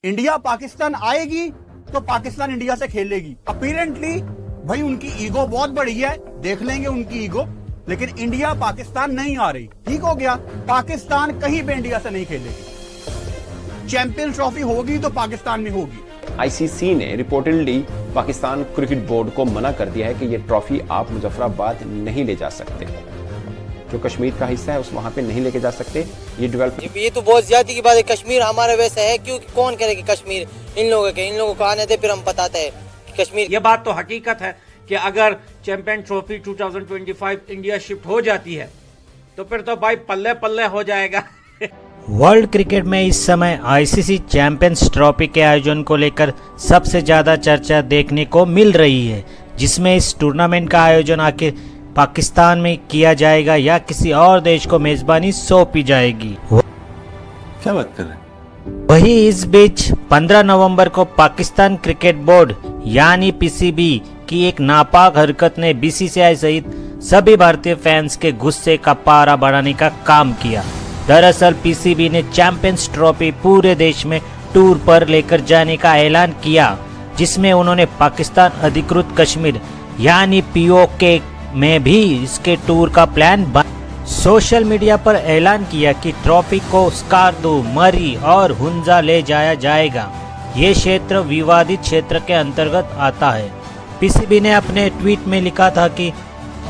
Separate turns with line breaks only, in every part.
India Pakistan आएगी तो Pakistan India से खेलेगी। अपीरेंटली भाई उनकी ईगो बहुत बड़ी है, देख लेंगे उनकी ईगो, लेकिन इंडिया पाकिस्तान नहीं आ रही। ठीक हो गया, पाकिस्तान कहीं पे इंडिया से नहीं खेलेगी। चैंपियंस ट्रॉफी होगी तो पाकिस्तान में होगी।
आईसीसी ने रिपोर्टेडली पाकिस्तान क्रिकेट बोर्ड को मना कर दिया है कि ये ट्रॉफी आप मुजफ्फराबाद नहीं ले जा सकते, जो कश्मीर का हिस्सा है उस वहां पे नहीं लेके जा सकते।
ये तो बहुत ज्यादा की बात है। कश्मीर हमारा वैसा है, क्योंकि कौन करेगा कश्मीर इन लोगों को आने दे, फिर हम बताते हैं कश्मीर।
ये बात तो हकीकत है कि अगर चैंपियन ट्रॉफी 2025 इंडिया शिफ्ट हो जाती है तो फिर तो भाई पल्ले पल्ले हो जाएगा।
वर्ल्ड क्रिकेट में इस समय आईसीसी चैंपियंस ट्रॉफी के आयोजन को लेकर सबसे ज्यादा चर्चा देखने को मिल रही है, जिसमें इस टूर्नामेंट का आयोजन आखिर पाकिस्तान में किया जाएगा या किसी और देश को मेजबानी सौंपी जाएगी।
क्या बात कर रहे हैं?
वही इस बीच 15 नवंबर को पाकिस्तान क्रिकेट बोर्ड यानी पीसीबी की एक नापाक हरकत ने बीसीसीआई सहित सभी भारतीय फैंस के गुस्से का पारा बढ़ाने का काम किया। दरअसल पीसीबी ने चैंपियंस ट्रॉफी पूरे देश में टूर पर लेकर जाने का ऐलान किया, जिसमें उन्होंने पाकिस्तान अधिकृत कश्मीर यानी पीओके में भी इसके टूर का प्लान सोशल मीडिया पर ऐलान किया कि ट्रॉफी को स्कार्दू, मरी और हुंजा ले जाया जाएगा। ये क्षेत्र विवादित क्षेत्र के अंतर्गत आता है। पीसीबी ने अपने ट्वीट में लिखा था कि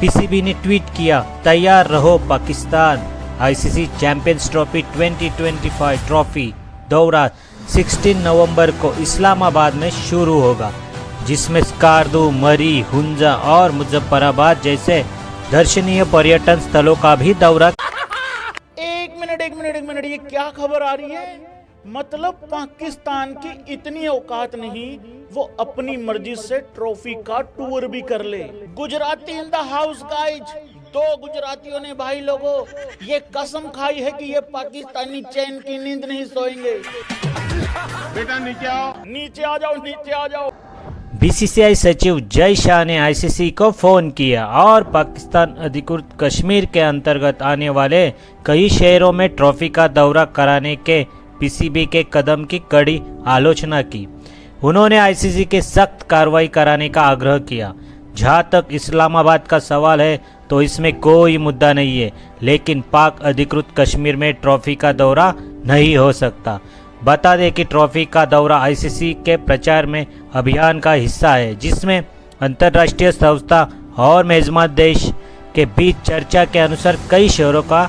पीसीबी ने ट्वीट किया, तैयार रहो Pakistan, ICC champions trophy 2025 trophy दौरा 16 नवंबर को इस्लामाबाद में शुरू होगा, जिसमें स्कार्दू, मरी, हुंजा और मुजफ्फराबाद जैसे दर्शनीय पर्यटन स्थलों का भी दौरा।
एक मिनट, ये क्या खबर आ रही है? मतलब पाकिस्तान की इतनी औकात नहीं, वो अपनी मर्जी से ट्रॉफी का टूर भी कर ले। Gujarati in the house guys, 2 गुजरातियों ने भाई लोगों ये कसम खाई है कि ये पाकिस्तानी चैन की नींद नहीं सोएंगे। बेटा नीचे आ जाओ।
बीसीसीआई सचिव जय शाह ने आईसीसी को फोन किया और पाकिस्तान अधिकृत कश्मीर के अंतर्गत आने वाले कई शहरों में ट्रॉफी का दौरा कराने के पीसीबी के कदम की कड़ी आलोचना की। उन्होंने आईसीसी के सख्त कार्रवाई कराने का आग्रह किया। जहां तक इस्लामाबाद का सवाल है तो इसमें कोई मुद्दा नहीं है, लेकिन पाक अधिकृत कश्मीर में ट्रॉफी का दौरा नहीं हो सकता। बता दें कि ट्रॉफी का दौरा आईसीसी के प्रचार में अभियान का हिस्सा है, जिसमें अंतर्राष्ट्रीय संस्था और मेजबान देश के बीच चर्चा के अनुसार कई शहरों का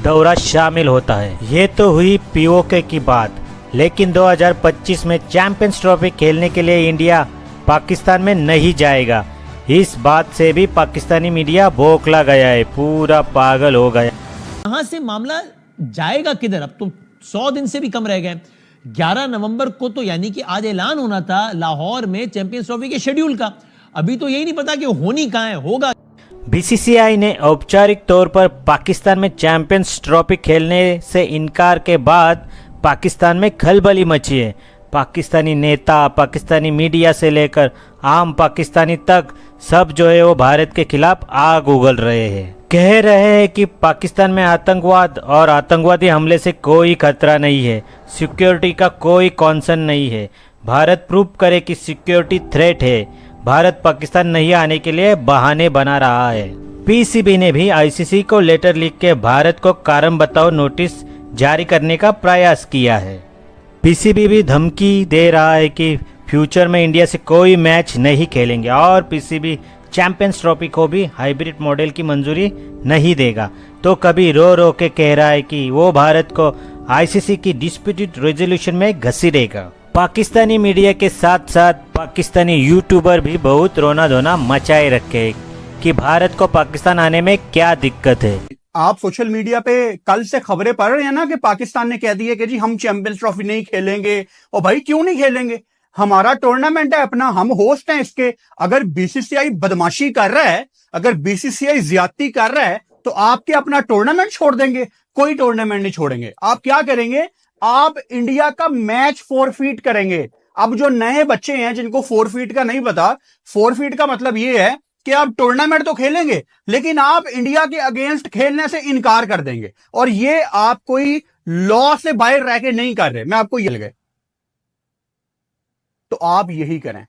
दौरा शामिल होता है। ये तो हुई पीओके की बात, लेकिन 2025 में चैंपियंस ट्रॉफी खेलने के लिए इंडिया पाकिस्तान में नहीं जाएगा। इस बात से भी पाकिस्तानी मीडिया बौखला गया है, पूरा पागल हो गया।
कहां से मामला जाएगा किधर? अब तो 100 दिन से भी कम रह गए। 11 नवंबर को तो यानी कि आज ऐलान होना था लाहौर में चैंपियंस ट्रॉफी के शेड्यूल का। अभी तो यही नहीं पता कि होनी कहां है, होगा।
बीसीसीआई ने औपचारिक तौर पर पाकिस्तान में चैंपियंस ट्रॉफी खेलने से इनकार के बाद पाकिस्तान में खलबली मची है। पाकिस्तानी नेता, पाकिस्तानी मीडिया से लेकर आम पाकिस्तानी तक सब जो है वो भारत के खिलाफ आग उगल रहे हैं। कह रहे हैं कि पाकिस्तान में आतंकवाद और आतंकवादी हमले से कोई खतरा नहीं है, सिक्योरिटी का कोई कॉन्सर्न नहीं है। भारत प्रूव करे कि सिक्योरिटी थ्रेट है। भारत पाकिस्तान नहीं आने के लिए बहाने बना रहा है। पीसीबी ने भी आईसीसी को लेटर लिख के भारत को कारण बताओ नोटिस जारी करने का प्रयास किया है। पीसीबी भी धमकी दे रहा है कि फ्यूचर में इंडिया से कोई मैच नहीं खेलेंगे और पीसीबी चैंपियंस ट्रॉफी को भी हाइब्रिड मॉडल की मंजूरी नहीं देगा। तो कभी रो रो के कह रहा है कि वो भारत को आईसीसी की डिस्प्यूटेड रेजोल्यूशन में घसीटेगा। पाकिस्तानी मीडिया के साथ साथ पाकिस्तानी यूट्यूबर भी बहुत रोना धोना मचाए रखे कि भारत को पाकिस्तान आने में क्या दिक्कत है।
आप सोशल मीडिया पे कल से खबरें पढ़ रहे हैं ना कि पाकिस्तान ने कह दिया कि जी हम चैंपियंस ट्रॉफी नहीं खेलेंगे। और भाई क्यों नहीं खेलेंगे? हमारा टूर्नामेंट है अपना, हम होस्ट हैं इसके। अगर बीसीसीआई बदमाशी कर रहा है, अगर बीसीसीआई ज्यादती कर रहा है, तो आप क्या अपना टूर्नामेंट छोड़ देंगे? कोई टूर्नामेंट नहीं छोड़ेंगे। आप क्या करेंगे? आप इंडिया का मैच फोरफीट करेंगे। अब जो नए बच्चे हैं जिनको फोरफीट का नहीं पता, फोरफीट का मतलब ये है कि आप टूर्नामेंट तो खेलेंगे लेकिन आप इंडिया के अगेंस्ट खेलने से इनकार कर देंगे। और ये आप कोई लॉ से बाहर रह के नहीं कर रहे, मैं आपको ये लगे। तो आप यही करें।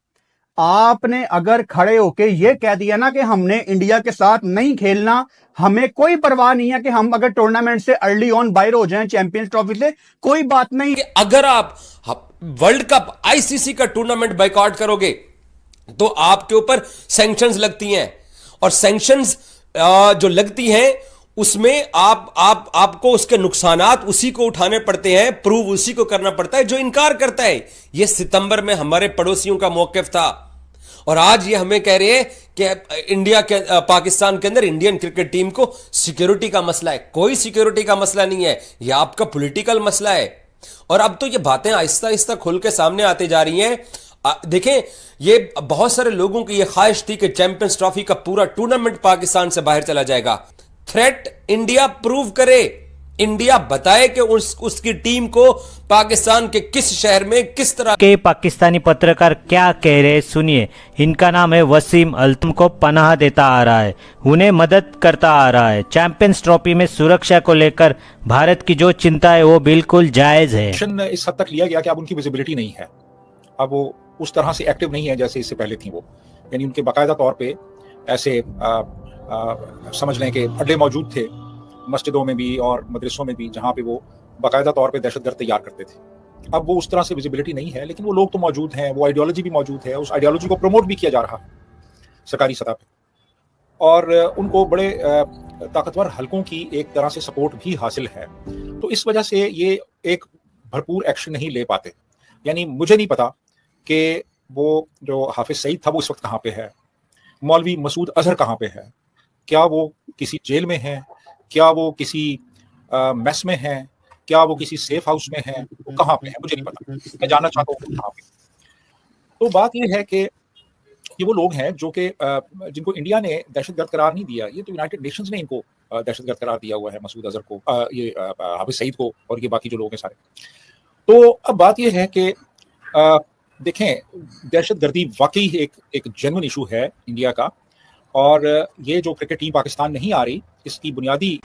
आपने अगर खड़े होके ये कह दिया ना कि हमने इंडिया के साथ नहीं खेलना, हमें कोई परवाह नहीं है कि हम अगर टूर्नामेंट से अर्ली ऑन बाहर हो जाएं चैंपियंस ट्रॉफी से, कोई बात नहीं।
कि अगर आप वर्ल्ड कप आईसीसी का टूर्नामेंट बाइकआउट करोगे तो आपके ऊपर सैंक्शंस लगती हैं, और सैंक्शंस जो लगती हैं उसमें आपको उसके नुकसानात उसी को उठाने पड़ते हैं, प्रूव उसी को करना पड़ता है जो इनकार करता है। यह सितंबर में हमारे पड़ोसियों का मौकिफ था, और आज ये हमें कह रहे हैं कि पाकिस्तान के अंदर इंडियन क्रिकेट टीम को सिक्योरिटी का मसला है। कोई सिक्योरिटी का मसला नहीं है, यह आपका पॉलिटिकल मसला है। और अब तो ये बातें आहिस्ता आहिस्ता खुल के सामने आती जा रही हैं। देखें, ये बहुत सारे लोगों की ये ख्वाहिश थी कि चैंपियंस ट्रॉफी का पूरा टूर्नामेंट पाकिस्तान से बाहर चला जाएगा। थ्रेट इंडिया प्रूव करे, इंडिया बताए कि उसकी टीम को पाकिस्तान के किस शहर में किस तरह
के पाकिस्तानी पत्रकार क्या कह रहे, सुनिए। इनका नाम है वसीम अल्तम को पनाह देता आ रहा है, उन्हें मदद करता आ रहा है। चैंपियंस ट्रॉफी में सुरक्षा को लेकर भारत की जो चिंता है वो बिल्कुल जायज है।
इस हद तक लिया गया कि अब उनकी विजिबिलिटी नहीं है, अब वो उस तरह से एक्टिव नहीं है जैसे इससे पहले थी वो। यानी उनके बाकायदा तौर पे ऐसे समझ लें कि अड्डे मौजूद थे मस्जिदों में भी और मदरसों में भी, जहाँ पे वो बाकायदा तौर पे दहशतगर्द तैयार करते थे। अब वो उस तरह से विजिबिलिटी नहीं है, लेकिन वो लोग तो मौजूद हैं, वो आइडियोलॉजी भी मौजूद है, उस आइडियोलॉजी को प्रमोट भी किया जा रहा है सरकारी सतह पे, और उनको बड़े ताकतवर हलकों की एक तरह से सपोर्ट भी हासिल है। तो इस वजह से ये एक भरपूर एक्शन नहीं ले पाते। यानी मुझे नहीं पता कि वो जो हाफिज सईद था वो इस वक्त कहाँ पे है, मौलवी मसूद अजहर कहाँ पे है, क्या वो किसी जेल में है, क्या वो किसी मेस में है, क्या वो किसी सेफ हाउस में है, वो कहाँ पे है मुझे नहीं पता, मैं जानना चाहता हूँ कहाँ पे। तो बात ये है कि ये वो लोग हैं जो कि जिनको इंडिया ने दहशतगर्द करार नहीं दिया, ये तो यूनाइटेड नेशंस ने इनको दहशतगर्द करार दिया हुआ है, मसूद अजहर को, ये हाफिज सईद को, और ये बाकी जो लोग हैं सारे। तो अब बात ये है कि देखें, दहशतगर्दी वाकई एक जेन्युइन इशू है इंडिया का, और ये जो क्रिकेट टीम पाकिस्तान नहीं आ रही, इसकी बुनियादी।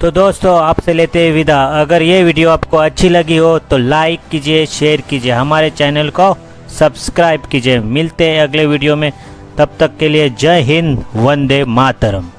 तो दोस्तों, आपसे लेते हैं विदा। अगर ये वीडियो आपको अच्छी लगी हो तो लाइक कीजिए, शेयर कीजिए, हमारे चैनल को सब्सक्राइब कीजिए। मिलते हैं अगले वीडियो में, तब तक के लिए जय हिंद, वंदे मातरम।